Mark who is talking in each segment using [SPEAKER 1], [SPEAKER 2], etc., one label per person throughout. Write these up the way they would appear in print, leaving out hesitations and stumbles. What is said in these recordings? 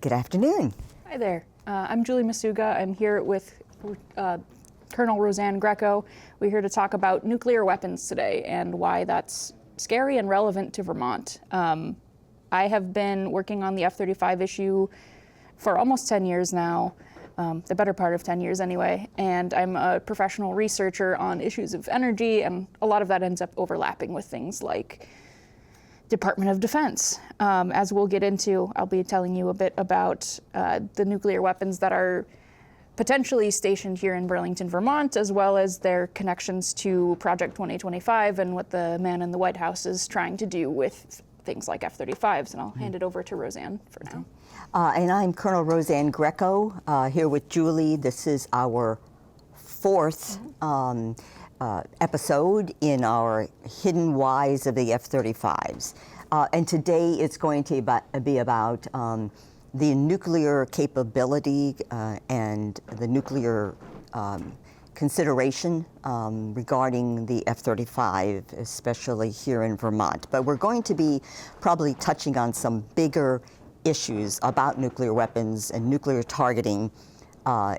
[SPEAKER 1] Good afternoon.
[SPEAKER 2] Hi there. I'm Julie Macuga. I'm here with Colonel Rosanne Greco. We're here to talk about nuclear weapons today and why that's scary and relevant to Vermont. I have been working on the F-35 issue for almost 10 years now, the better part of 10 years anyway, and I'm a professional researcher on issues of energy, and a lot of that ends up overlapping with things like Department of Defense. As we'll get into, I'll be telling you a bit about the nuclear weapons that are potentially stationed here in Burlington, Vermont, as well as their connections to Project 2025 and what the man in the White House is trying to do with things like F-35s. And I'll hand it over to Rosanne for now.
[SPEAKER 1] And I'm Colonel Rosanne Greco, here with Julie. This is our fourth episode in our Hidden Whys of the F-35s. And today it's going to be about the nuclear capability and the nuclear consideration regarding the F-35, especially here in Vermont. But we're going to be probably touching on some bigger issues about nuclear weapons and nuclear targeting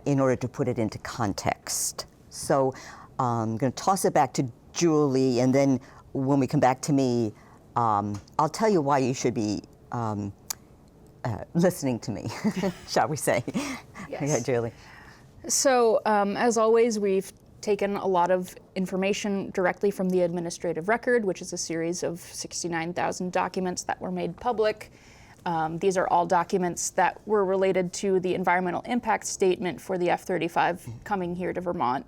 [SPEAKER 1] in order to put it into context. So I'm going to toss it back to Julie, and then when we come back to me, I'll tell you why you should be listening to me, shall we say.
[SPEAKER 2] Yes.
[SPEAKER 1] Okay, Julie.
[SPEAKER 2] So, as always, we've taken a lot of information directly from the administrative record, which is a series of 69,000 documents that were made public. These are all documents that were related to the environmental impact statement for the F-35 coming here to Vermont.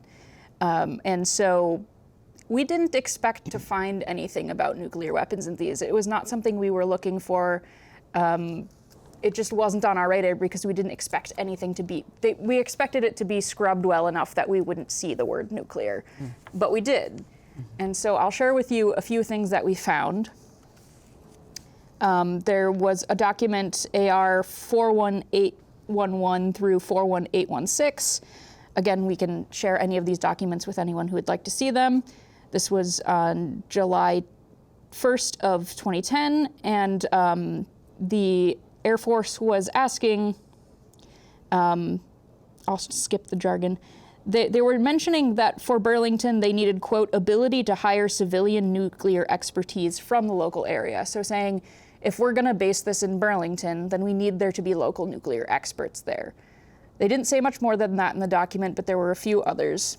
[SPEAKER 2] And so we didn't expect to find anything about nuclear weapons in these. It was not something we were looking for. It just wasn't on our radar because we didn't expect anything to be, we expected it to be scrubbed well enough that we wouldn't see the word nuclear, but we did. And so I'll share with you a few things that we found. There was a document, AR 41811 through 41816. Again, we can share any of these documents with anyone who would like to see them. This was on July 1st of 2010, and the Air Force was asking, I'll skip the jargon, they were mentioning that for Burlington, they needed, quote, ability to hire civilian nuclear expertise from the local area. So saying, if we're gonna base this in Burlington, then we need there to be local nuclear experts there. They didn't say much more than that in the document, but there were a few others.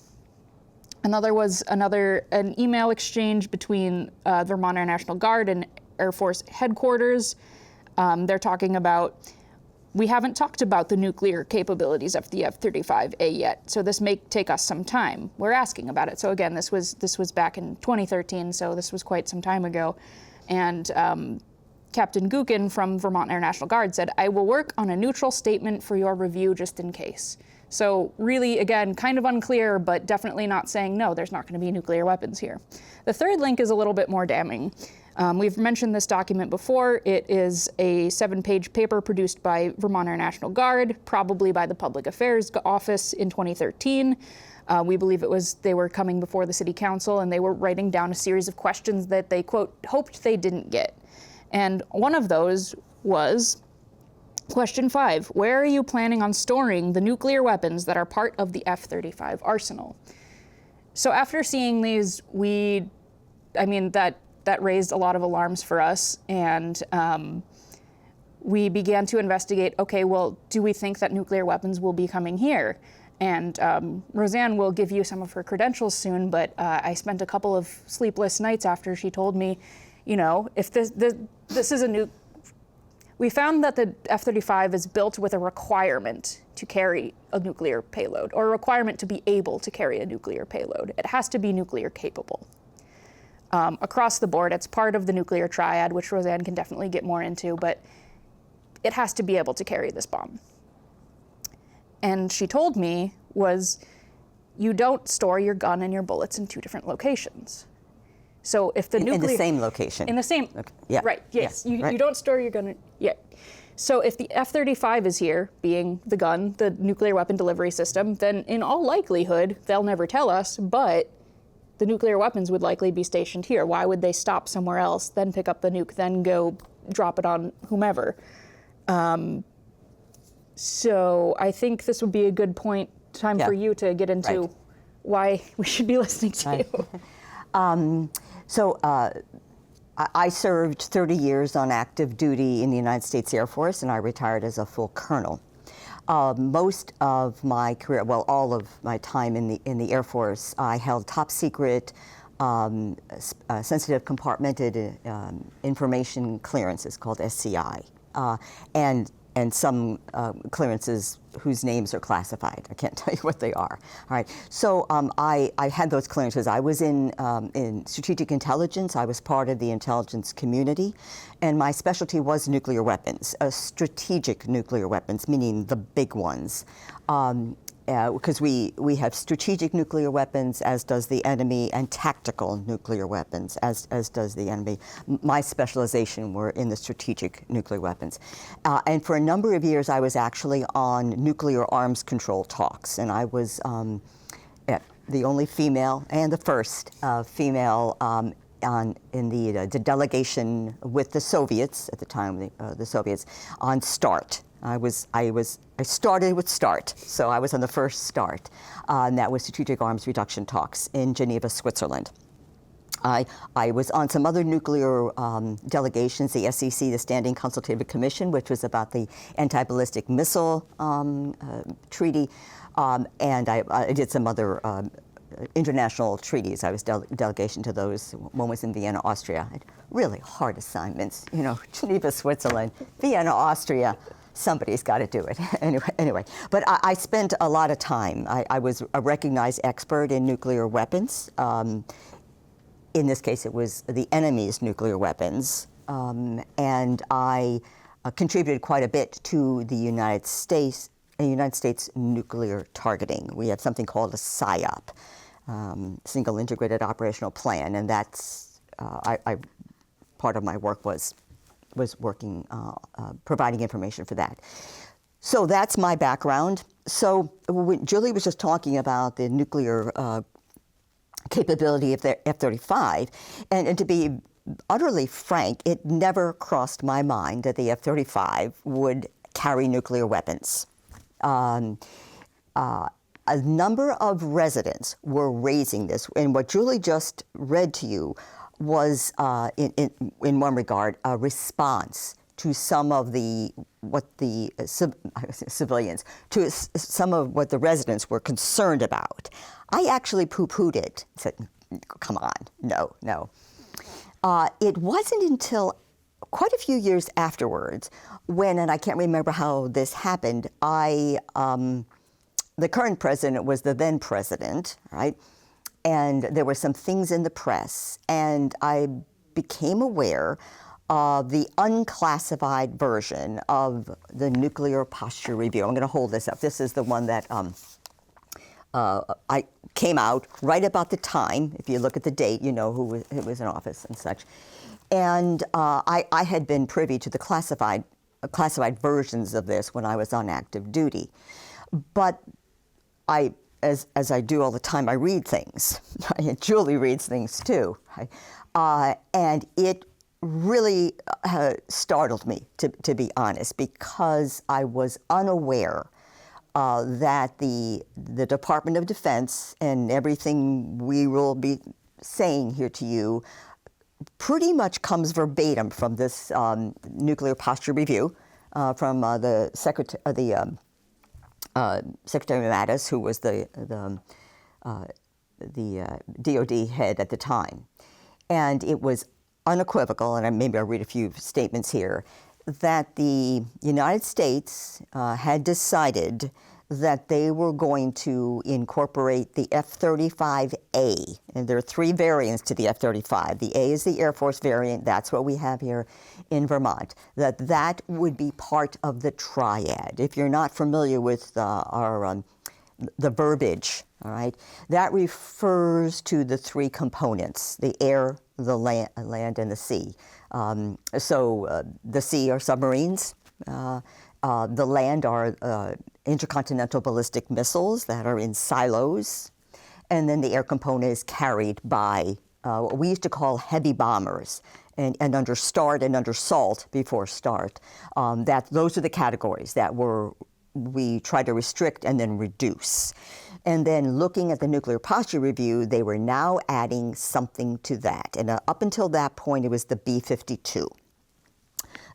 [SPEAKER 2] Another was an email exchange between Vermont Air National Guard and Air Force headquarters. They're talking about, we haven't talked about the nuclear capabilities of the F-35A yet, so this may take us some time. We're asking about it. So again, this was back in 2013, so this was quite some time ago. And Captain Gookin from Vermont Air National Guard said, I will work on a neutral statement for your review just in case. So really, again, kind of unclear, but definitely not saying, no, there's not going to be nuclear weapons here. The third link is a little bit more damning. We've mentioned this document before. It is a 7-page paper produced by Vermont Air National Guard, probably by the Public Affairs Office in 2013. We believe they were coming before the City Council, and they were writing down a series of questions that they, quote, hoped they didn't get. And one of those was, question 5, where are you planning on storing the nuclear weapons that are part of the F-35 arsenal? So after seeing these, that raised a lot of alarms for us, and we began to investigate, okay, well, do we think that nuclear weapons will be coming here? And Rosanne will give you some of her credentials soon, but I spent a couple of sleepless nights after she told me, you know, if this is we found that the F-35 is built with a requirement to carry a nuclear payload, or a requirement to be able to carry a nuclear payload. It has to be nuclear capable. Across the board, it's part of the nuclear triad, which Rosanne can definitely get more into, but it has to be able to carry this bomb. And she told me you don't store your gun and your bullets in 2 different locations. So if the nuclear...
[SPEAKER 1] In the same location.
[SPEAKER 2] In the same...
[SPEAKER 1] Okay. Yeah.
[SPEAKER 2] Right, yes.
[SPEAKER 1] Yeah.
[SPEAKER 2] You don't store your gun... Yeah. So if the F-35 is here, being the gun, the nuclear weapon delivery system, then in all likelihood, they'll never tell us, but the nuclear weapons would likely be stationed here. Why would they stop somewhere else, then pick up the nuke, then go drop it on whomever? So I think this would be a good time
[SPEAKER 1] Yeah.
[SPEAKER 2] for you to get into
[SPEAKER 1] Right.
[SPEAKER 2] why we should be listening to you.
[SPEAKER 1] So I served 30 years on active duty in the United States Air Force, and I retired as a full colonel. Most of my career, well, all of my time in the Air Force, I held top secret, sensitive compartmented information clearances called SCI, and some clearances whose names are classified. I can't tell you what they are. All right. So I had those clearances. I was in strategic intelligence. I was part of the intelligence community, and my specialty was nuclear weapons, strategic nuclear weapons, meaning the big ones. Because we have strategic nuclear weapons, as does the enemy, and tactical nuclear weapons, as does the enemy. My specialization were in the strategic nuclear weapons. And for a number of years, I was actually on nuclear arms control talks, and I was the only female and the first female in the delegation with the Soviets at the time, the Soviets, on START. I started with START, so I was on the first START, and that was Strategic Arms Reduction Talks in Geneva, Switzerland. I was on some other nuclear delegations, the SEC, the Standing Consultative Commission, which was about the anti-ballistic missile treaty, and I did some other international treaties. I was delegation to those. One was in Vienna, Austria. Really hard assignments, you know, Geneva, Switzerland, Vienna, Austria. Somebody's got to do it. Anyway, but I spent a lot of time. I was a recognized expert in nuclear weapons. In this case, it was the enemy's nuclear weapons. And I contributed quite a bit to the United States nuclear targeting. We have something called a SIOP, Single Integrated Operational Plan, and that's part of my work was working, providing information for that. So that's my background. So when Julie was just talking about the nuclear capability of the F-35, and to be utterly frank, it never crossed my mind that the F-35 would carry nuclear weapons. A number of residents were raising this, and what Julie just read to you was, in one regard, a response to some of civilians, to some of what the residents were concerned about. I actually poo-pooed it, said, come on, no. It wasn't until quite a few years afterwards when, and I can't remember how this happened, the current president was the then president, right? And there were some things in the press, and I became aware of the unclassified version of the Nuclear Posture Review. I'm going to hold this up. This is the one that I came out right about the time. If you look at the date, you know who was in office and such. And I had been privy to the classified versions of this when I was on active duty. But as I do all the time, I read things. Julie reads things too. And it really startled me, to be honest, because I was unaware that the Department of Defense and everything we will be saying here to you pretty much comes verbatim from this Nuclear Posture Review from the Secretary Mattis, who was the DOD head at the time. And it was unequivocal, and maybe I'll read a few statements here, that the United States had decided that they were going to incorporate the F-35A. And there are three variants to the F-35. The A is the Air Force variant. That's what we have here in Vermont. That would be part of the triad. If you're not familiar with the verbiage, all right, that refers to the three components: the air, the land, and the sea. So the sea are submarines. The land are intercontinental ballistic missiles that are in silos. And then the air component is carried by what we used to call heavy bombers. And under START and under SALT, before START, those are the categories that were we try to restrict and then reduce. And then looking at the nuclear posture review, they were now adding something to that. And up until that point, it was the B-52.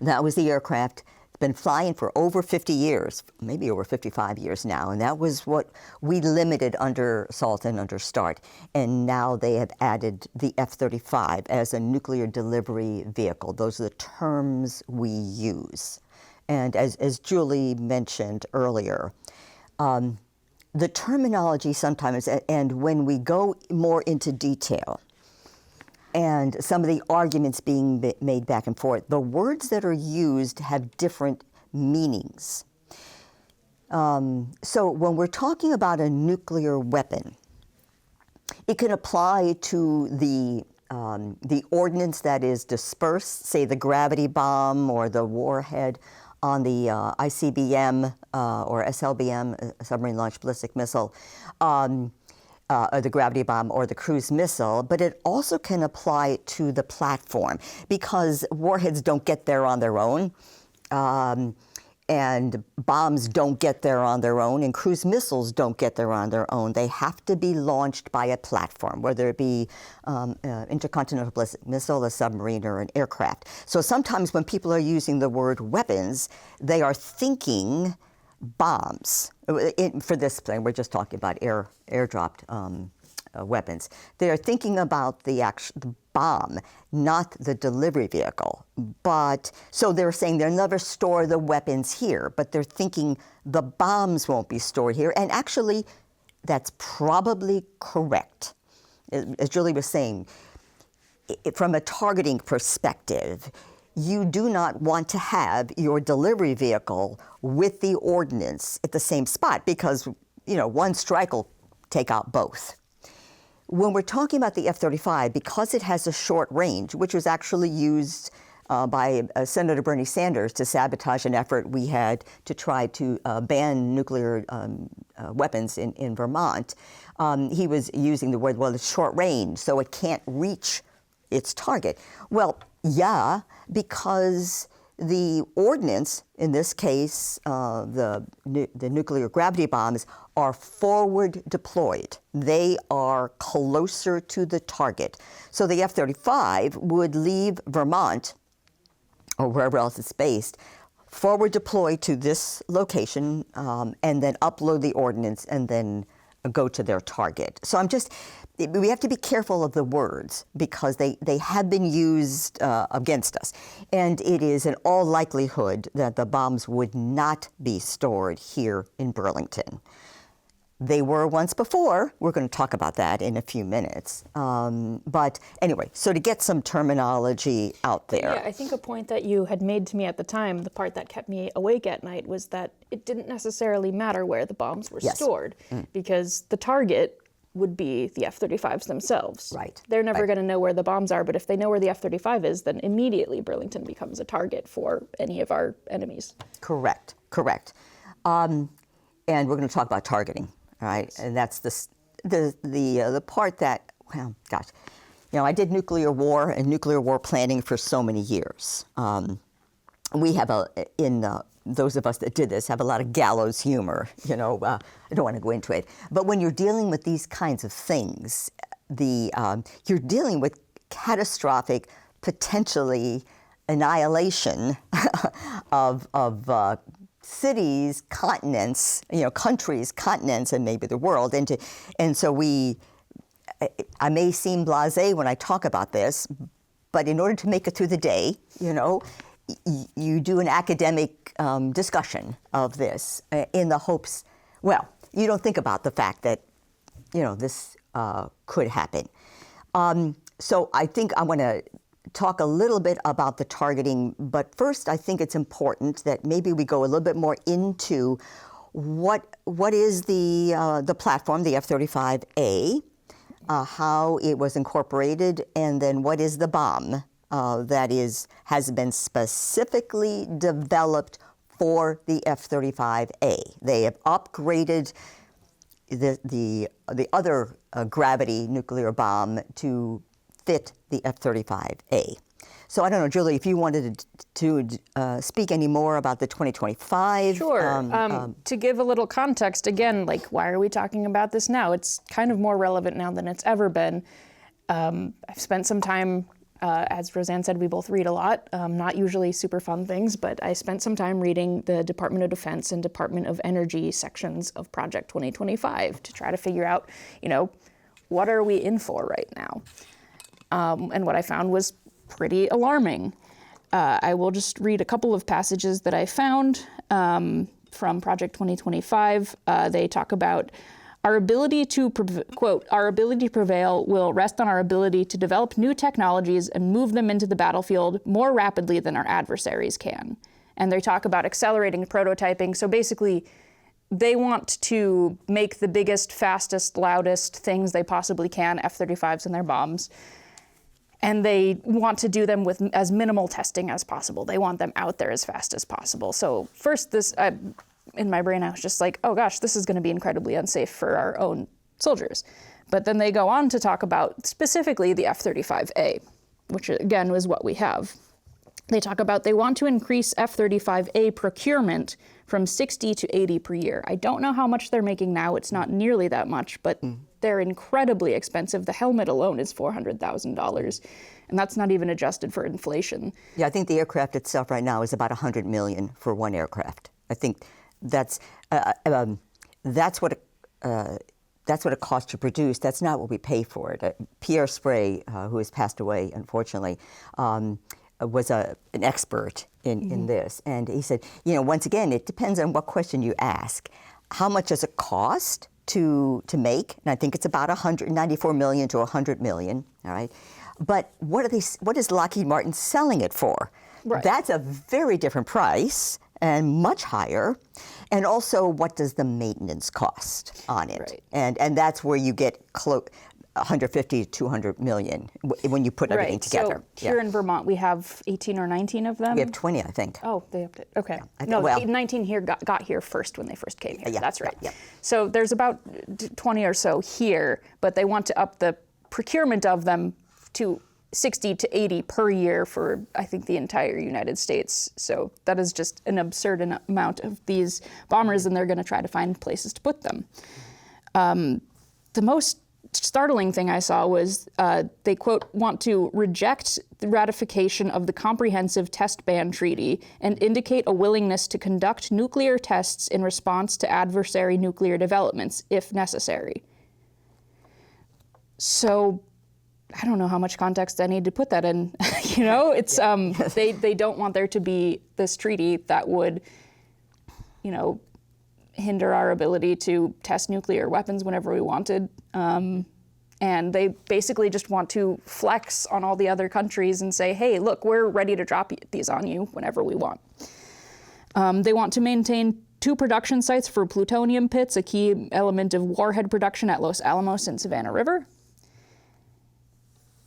[SPEAKER 1] That was the aircraft. It's been flying for over 50 years, maybe over 55 years now. And that was what we limited under SALT and under START. And now they have added the F-35 as a nuclear delivery vehicle. Those are the terms we use. And as Julie mentioned earlier, the terminology sometimes, and when we go more into detail, and some of the arguments being made back and forth, the words that are used have different meanings. So when we're talking about a nuclear weapon, it can apply to the ordnance that is dispersed, say the gravity bomb or the warhead on the ICBM or SLBM, submarine launched ballistic missile, or the gravity bomb or the cruise missile, but it also can apply to the platform because warheads don't get there on their own, and bombs don't get there on their own, and cruise missiles don't get there on their own. They have to be launched by a platform, whether it be intercontinental ballistic missile, a submarine, or an aircraft. So sometimes when people are using the word weapons, they are thinking bombs. For this plane, we're just talking about airdropped weapons. They are thinking about the bomb, not the delivery vehicle. But so they're saying they'll never store the weapons here, but they're thinking the bombs won't be stored here. And actually, that's probably correct. As Julie was saying, from a targeting perspective, you do not want to have your delivery vehicle with the ordnance at the same spot because, one strike will take out both. When we're talking about the F-35, because it has a short range, which was actually used by Senator Bernie Sanders to sabotage an effort we had to try to ban nuclear weapons in Vermont, he was using the word, well, it's short range, so it can't reach its target. Well, yeah, because the ordnance, in this case, the nuclear gravity bombs, are forward deployed. They are closer to the target. So the F-35 would leave Vermont, or wherever else it's based, forward deploy to this location, and then upload the ordnance, and then go to their target. So we have to be careful of the words because they have been used against us. And it is in all likelihood that the bombs would not be stored here in Burlington. They were once before. We're going to talk about that in a few minutes. But anyway, so to get some terminology out there.
[SPEAKER 2] Yeah, I think a point that you had made to me at the time, the part that kept me awake at night, was that it didn't necessarily matter where the bombs were stored because the target would be the F-35s themselves.
[SPEAKER 1] Right.
[SPEAKER 2] They're never going to know where the bombs are, but if they know where the F-35 is, then immediately Burlington becomes a target for any of our enemies.
[SPEAKER 1] Correct. And we're going to talk about targeting. All right, and that's the part that, well, gosh, I did nuclear war and nuclear war planning for so many years. We have those of us that did this have a lot of gallows humor. I don't want to go into it, but when you're dealing with these kinds of things, you're dealing with catastrophic, potentially annihilation of cities, continents, countries, continents, and maybe the world. And so I may seem blasé when I talk about this, but in order to make it through the day, you do an academic discussion of this in the hopes, well, you don't think about the fact that, this could happen. So I think I want to talk a little bit about the targeting, but first I think it's important that maybe we go a little bit more into what is the platform, the F-35A, how it was incorporated, and then what is the bomb that has been specifically developed for the F-35A. They have upgraded the other gravity nuclear bomb to fit the F-35A. So I don't know, Julie, if you wanted to speak any more about the 2025.
[SPEAKER 2] Sure. To give a little context, again, like, why are we talking about this now? It's kind of more relevant now than it's ever been. I've spent some time, as Rosanne said, we both read a lot, not usually super fun things, but I spent some time reading the Department of Defense and Department of Energy sections of Project 2025 to try to figure out, what are we in for right now? And what I found was pretty alarming. I will just read a couple of passages that I found from Project 2025. They talk about our ability to, quote, our ability to prevail will rest on our ability to develop new technologies and move them into the battlefield more rapidly than our adversaries can. And they talk about accelerating prototyping. So basically, they want to make the biggest, fastest, loudest things they possibly can, F-35s and their bombs. And they want to do them with as minimal testing as possible. They want them out there as fast as possible. So first, in my brain, I was just like, oh gosh, this is going to be incredibly unsafe for our own soldiers. But then they go on to talk about specifically the F-35A, which again was what we have. They talk about they want to increase F-35A procurement from 60 to 80 per year. I don't know how much they're making now. It's not nearly that much, but they're incredibly expensive. The helmet alone is $400,000, and that's not even adjusted for inflation.
[SPEAKER 1] Yeah, I think the aircraft itself right now is about $100 million for one aircraft. I think that's what it costs to produce. That's not what we pay for it. Pierre Spray, who has passed away, unfortunately, was an expert in this. And he said, once again, it depends on what question you ask. How much does it cost to make? And I think it's about $194 million to $100 million, all right? But what is Lockheed Martin selling it for? Right. That's a very different price and much higher. And also, what does the maintenance cost on it? Right. And that's where you get 150 to 200 million when you put everything together.
[SPEAKER 2] So here in Vermont, we have 18 or 19 of them.
[SPEAKER 1] We have 20, I think.
[SPEAKER 2] Oh, they upped it. Okay.
[SPEAKER 1] Yeah,
[SPEAKER 2] 19 here got here first when they first came here.
[SPEAKER 1] Yeah,
[SPEAKER 2] that's right.
[SPEAKER 1] Yeah.
[SPEAKER 2] So there's about 20 or so here, but they want to up the procurement of them to 60 to 80 per year for, I think, the entire United States. So that is just an absurd amount of these bombers, and they're going to try to find places to put them. The most startling thing I saw was they, quote, want to reject the ratification of the Comprehensive Test Ban Treaty and indicate a willingness to conduct nuclear tests in response to adversary nuclear developments, if necessary. So I don't know how much context I need to put that in. It's they don't want there to be this treaty that would, hinder our ability to test nuclear weapons whenever we wanted. And they basically just want to flex on all the other countries and say, hey, look, we're ready to drop these on you whenever we want. They want to maintain 2 production sites for plutonium pits, a key element of warhead production at Los Alamos and Savannah River.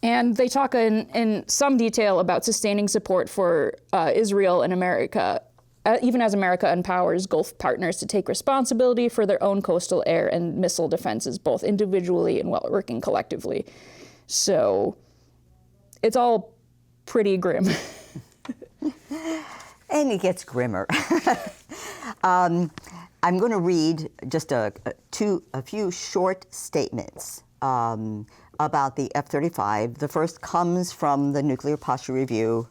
[SPEAKER 2] And they talk in some detail about sustaining support for Israel and America, even as America empowers Gulf partners to take responsibility for their own coastal air and missile defenses, both individually and while working collectively. So it's all pretty grim.
[SPEAKER 1] And it gets grimmer. I'm going to read just a few short statements about the F-35. The first comes from the Nuclear Posture Review,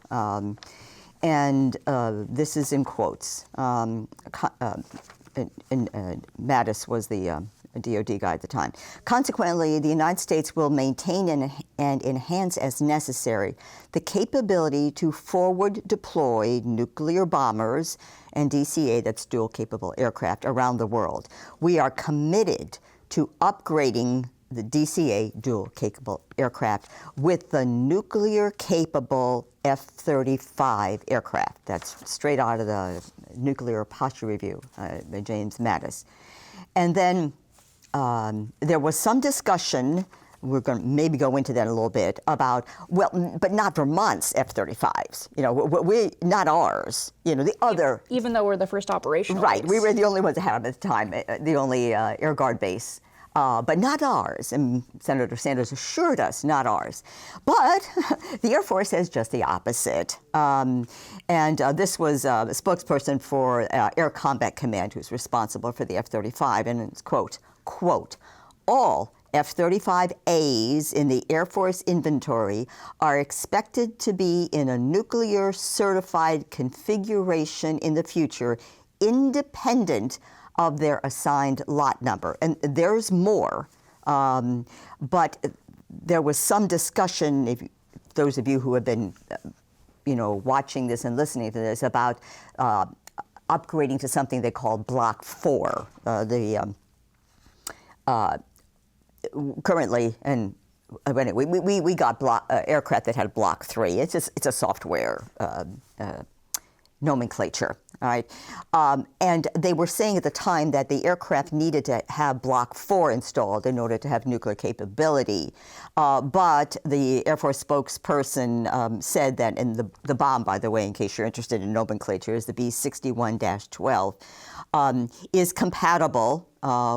[SPEAKER 1] and this is in quotes. Mattis was the DOD guy at the time. Consequently, the United States will maintain and enhance as necessary the capability to forward deploy nuclear bombers and DCA, that's dual capable aircraft, around the world. We are committed to upgrading the DCA, dual capable aircraft, with the nuclear capable F-35 aircraft. That's straight out of the Nuclear Posture Review by James Mattis. And then there was some discussion, we're going to maybe go into that a little bit, about, well, but not Vermont's F-35s. We not ours. The other.
[SPEAKER 2] Even though we're the first operational
[SPEAKER 1] Right.
[SPEAKER 2] base.
[SPEAKER 1] We were the only ones that had them at the time, the only Air Guard base. but not ours. And Senator Sanders assured us, not ours. But the Air Force says just the opposite. This was a spokesperson for Air Combat Command who's responsible for the F-35, and it's quote, all F-35As in the Air Force inventory are expected to be in a nuclear certified configuration in the future, independent of their assigned lot number. And there's more, but there was some discussion, if those of you who have been watching this and listening to this, about upgrading to something they call Block 4. Currently, and anyway, we got aircraft that had Block 3. It's a software nomenclature, all right? And they were saying at the time that the aircraft needed to have Block 4 installed in order to have nuclear capability. But the Air Force spokesperson said that, and the bomb, by the way, in case you're interested in nomenclature, is the B-61-12, is compatible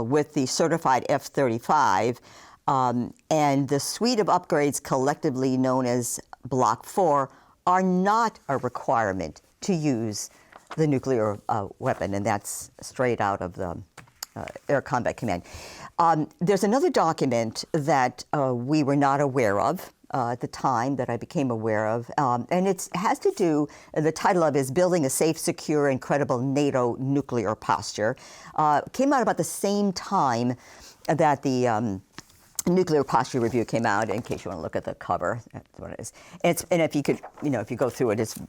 [SPEAKER 1] with the certified F-35, and the suite of upgrades collectively known as Block 4 are not a requirement to use the nuclear weapon, and that's straight out of the Air Combat Command. There's another document that we were not aware of at the time that I became aware of, and it has to do, the title of it is Building a Safe, Secure, and Credible NATO Nuclear Posture. Came out about the same time that the Nuclear Posture Review came out, in case you want to look at the cover. That's what it is. And if you could, if you go through it, it's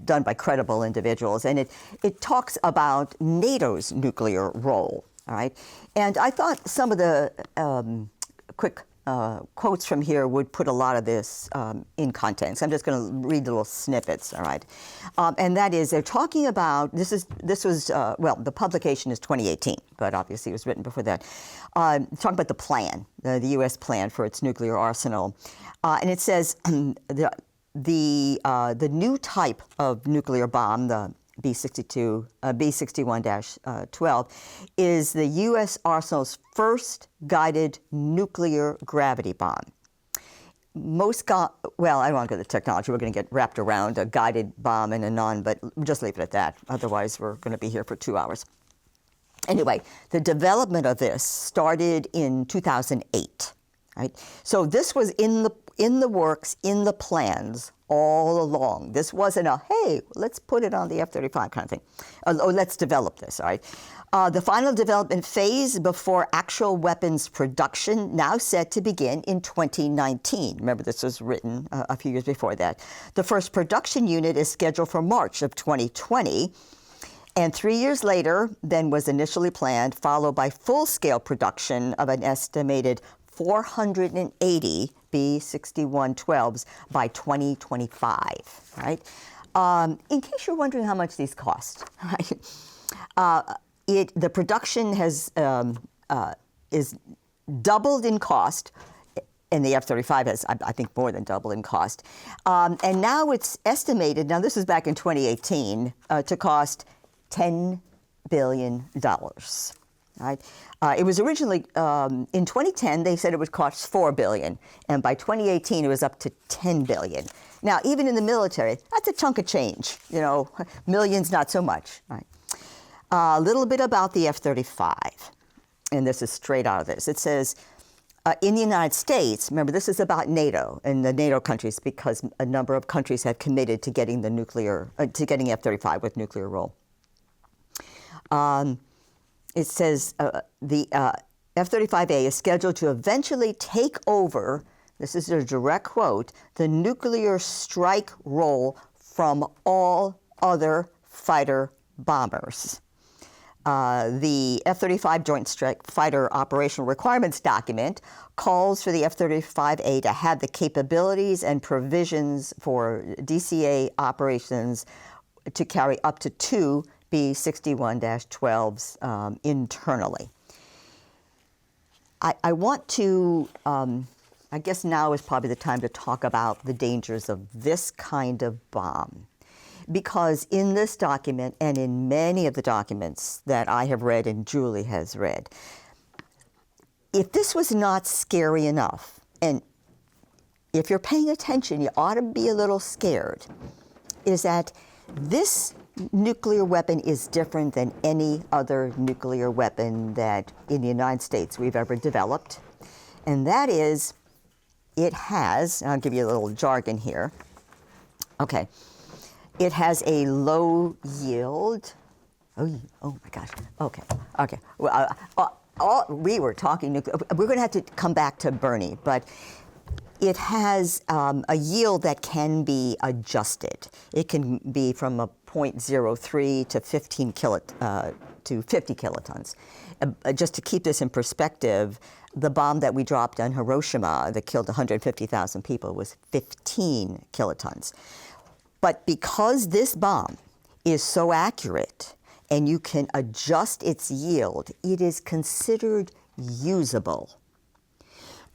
[SPEAKER 1] done by credible individuals, and it talks about NATO's nuclear role, all right? And I thought some of the quick quotes from here would put a lot of this in context. I'm just going to read little snippets, all right? And that is, they're talking about, this was, the publication is 2018, but obviously it was written before that. Talking about the plan, the U.S. plan for its nuclear arsenal. And it says the new type of nuclear bomb, the B-61-12, is the U.S. arsenal's first guided nuclear gravity bomb. I don't want to go to the technology. We're going to get wrapped around a guided bomb and a non, but just leave it at that. Otherwise, we're going to be here for 2 hours. Anyway, the development of this started in 2008. Right? So this was in the works, in the plans all along. This wasn't a, hey, let's put it on the F-35 kind of thing. Let's develop this, all right? The final development phase before actual weapons production now set to begin in 2019. Remember, this was written a few years before that. The first production unit is scheduled for March of 2020. And 3 years later than was initially planned, followed by full-scale production of an estimated 480 B-61-12s by 2025, right? In case you're wondering how much these cost, right? The production is doubled in cost, and the F-35 has, I think, more than doubled in cost. And now it's estimated, now this is back in 2018, to cost $10 billion. Right? It was originally, in 2010, they said it would cost $4 billion, and by 2018, it was up to $10 billion. Now, even in the military, that's a chunk of change, millions, not so much. Right? A little bit about the F-35, and this is straight out of this. It says, in the United States, remember, this is about NATO and the NATO countries, because a number of countries have committed to getting getting F-35 with nuclear role. It says the F-35A is scheduled to eventually take over, this is a direct quote, the nuclear strike role from all other fighter bombers. The F-35 Joint Strike Fighter Operational Requirements document calls for the F-35A to have the capabilities and provisions for DCA operations to carry up to 2 B-61-12s internally. I want to, I guess now is probably the time to talk about the dangers of this kind of bomb. Because in this document, and in many of the documents that I have read and Julie has read, if this was not scary enough, and if you're paying attention, you ought to be a little scared, is that this nuclear weapon is different than any other nuclear weapon that in the United States we've ever developed. And that is, it has, I'll give you a little jargon here. Okay. It has a low yield. Oh my gosh. Okay. Well, we were talking nuclear. We're going to have to come back to Bernie, but it has a yield that can be adjusted. It can be from a 0.03 to 50 kilotons. Just to keep this in perspective, the bomb that we dropped on Hiroshima that killed 150,000 people was 15 kilotons. But because this bomb is so accurate and you can adjust its yield, it is considered usable.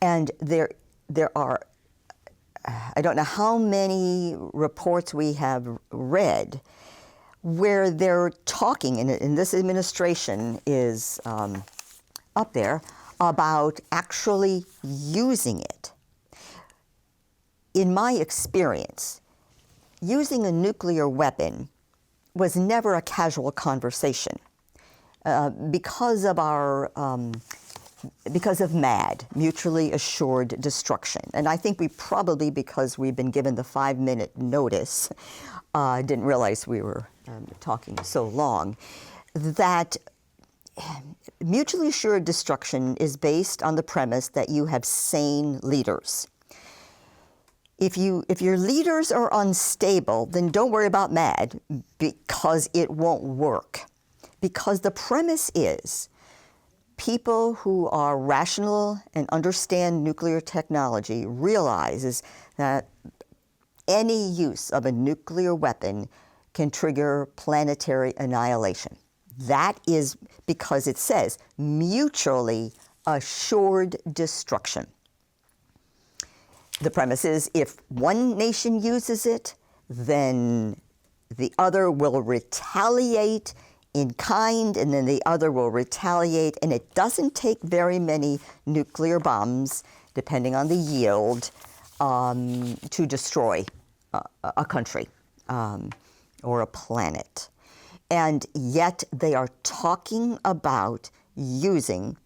[SPEAKER 1] And there are, I don't know how many reports we have read where they're talking, and this administration is up there, about actually using it. In my experience, using a nuclear weapon was never a casual conversation because of our because of MAD, mutually assured destruction. And I think we probably, because we've been given the 5-minute notice, didn't realize we were talking so long, that mutually assured destruction is based on the premise that you have sane leaders. If your leaders are unstable, then don't worry about MAD, because it won't work. Because the premise is people who are rational and understand nuclear technology realizes that any use of a nuclear weapon can trigger planetary annihilation. That is because it says mutually assured destruction. The premise is if one nation uses it, then the other will retaliate in kind, and then the other will retaliate, and it doesn't take very many nuclear bombs, depending on the yield, to destroy a country or a planet. And yet they are talking about using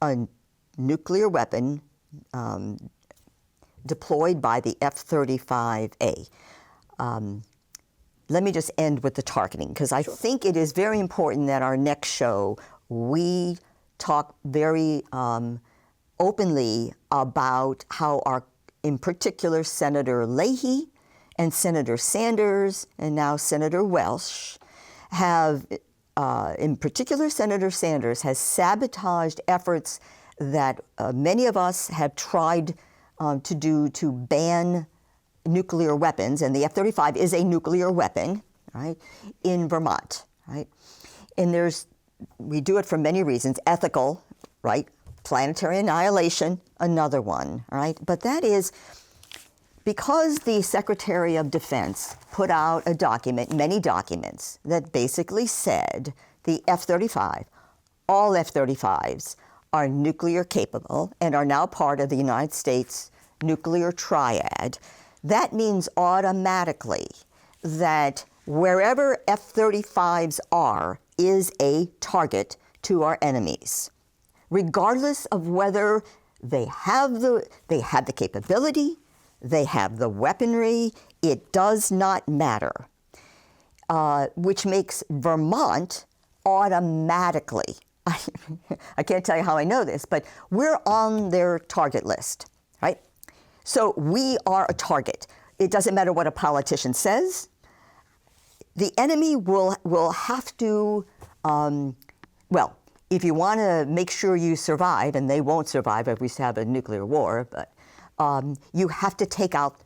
[SPEAKER 1] a nuclear weapon deployed by the F-35A. Let me just end with the targeting, because I think it is very important that our next show, we talk very openly about how our, in particular, Senator Leahy and Senator Sanders, and now Senator Welch, have, in particular, Senator Sanders has sabotaged efforts that many of us have tried to do to ban nuclear weapons, and the F-35 is a nuclear weapon, right, in Vermont, right? And we do it for many reasons, ethical, right, planetary annihilation, another one, right? But that is because the Secretary of Defense put out a document, many documents, that basically said the F-35, all F-35s are nuclear capable and are now part of the United States nuclear triad. That means automatically that wherever F-35s are is a target to our enemies, regardless of whether they have the capability, they have the weaponry. It does not matter, which makes Vermont automatically, I can't tell you how I know this, but we're on their target list, right? So we are a target. It doesn't matter what a politician says. The enemy will have to, well, if you want to make sure you survive, and they won't survive if we have a nuclear war, but you have to take out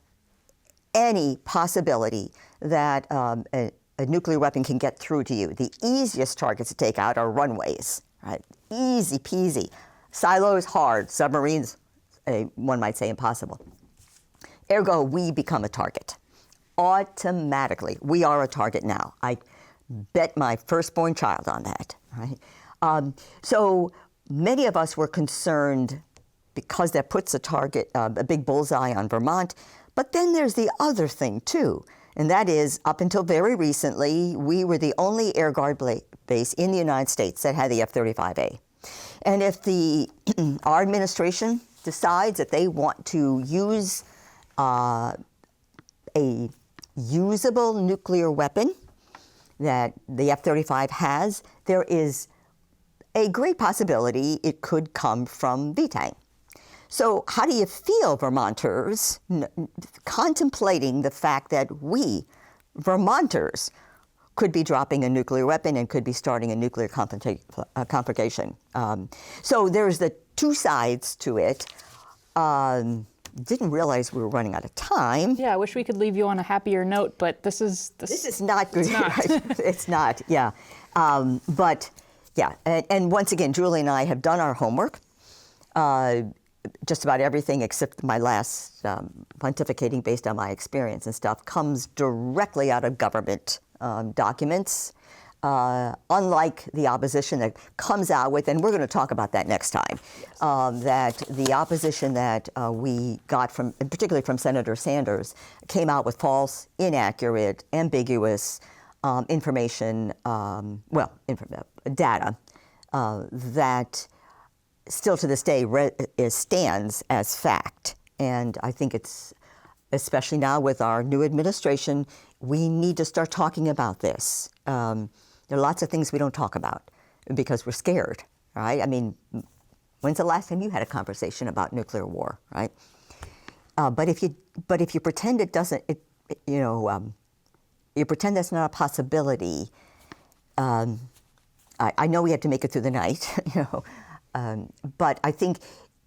[SPEAKER 1] any possibility that a nuclear weapon can get through to you. The easiest targets to take out are runways, right? Easy peasy. Silos, hard. Submarines, one might say impossible. Ergo, we become a target. Automatically, we are a target now. I bet my firstborn child on that, right? So many of us were concerned because that puts a big bullseye on Vermont. But then there's the other thing, too, and that is, up until very recently, we were the only Air Guard base in the United States that had the F-35A. And if our administration decides that they want to use a usable nuclear weapon that the F-35 has, there is a great possibility it could come from VTAC. So how do you feel, Vermonters, contemplating the fact that we, Vermonters, could be dropping a nuclear weapon and could be starting a nuclear confrontation? So there's the two sides to it. Didn't realize we were running out of time.
[SPEAKER 2] Yeah, I wish we could leave you on a happier note, but this is
[SPEAKER 1] not good.
[SPEAKER 2] It's not.
[SPEAKER 1] It's not, yeah. But, yeah, and once again, Julie and I have done our homework. Just about everything except my last pontificating based on my experience and stuff comes directly out of government documents, unlike the opposition that comes out with, and we're going to talk about that next time, that the opposition that we got from, particularly from Senator Sanders, came out with false, inaccurate, ambiguous information, data that still to this day stands as fact. And I think it's, especially now with our new administration, we need to start talking about this. There are lots of things we don't talk about because we're scared, right? I mean, when's the last time you had a conversation about nuclear war, right? But if you pretend it doesn't, you pretend that's not a possibility. I know we have to make it through the night, but I think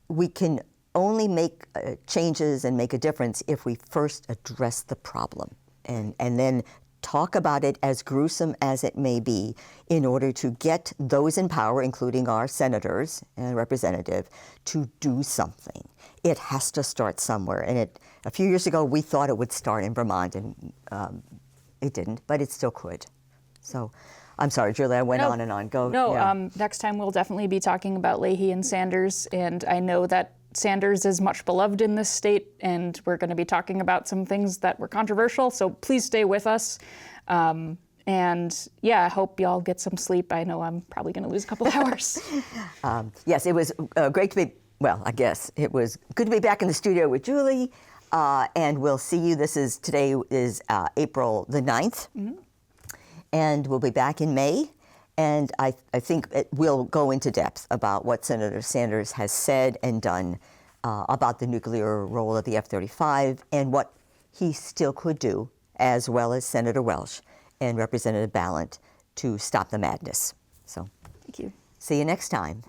[SPEAKER 1] we can only make changes and make a difference if we first address the problem and then talk about it, as gruesome as it may be, in order to get those in power, including our senators and representative, to do something. It has to start somewhere. And a few years ago, we thought it would start in Vermont, and it didn't, but it still could. So I'm sorry, Julie, I went on and on. Go.
[SPEAKER 2] No,
[SPEAKER 1] yeah.
[SPEAKER 2] Next time we'll definitely be talking about Leahy and Sanders, and I know that Sanders is much beloved in this state, and we're going to be talking about some things that were controversial, so please stay with us. And yeah, I hope y'all get some sleep. I know I'm probably going to lose a couple hours.
[SPEAKER 1] Yes, it was great to be, well, I guess it was good to be back in the studio with Julie, and we'll see you. Today is April the 9th, and we'll be back in May. And I think we'll go into depth about what Senator Sanders has said and done about the nuclear role of the F-35 and what he still could do, as well as Senator Welch and Representative Ballant, to stop the madness. So,
[SPEAKER 2] Thank you.
[SPEAKER 1] See you next time.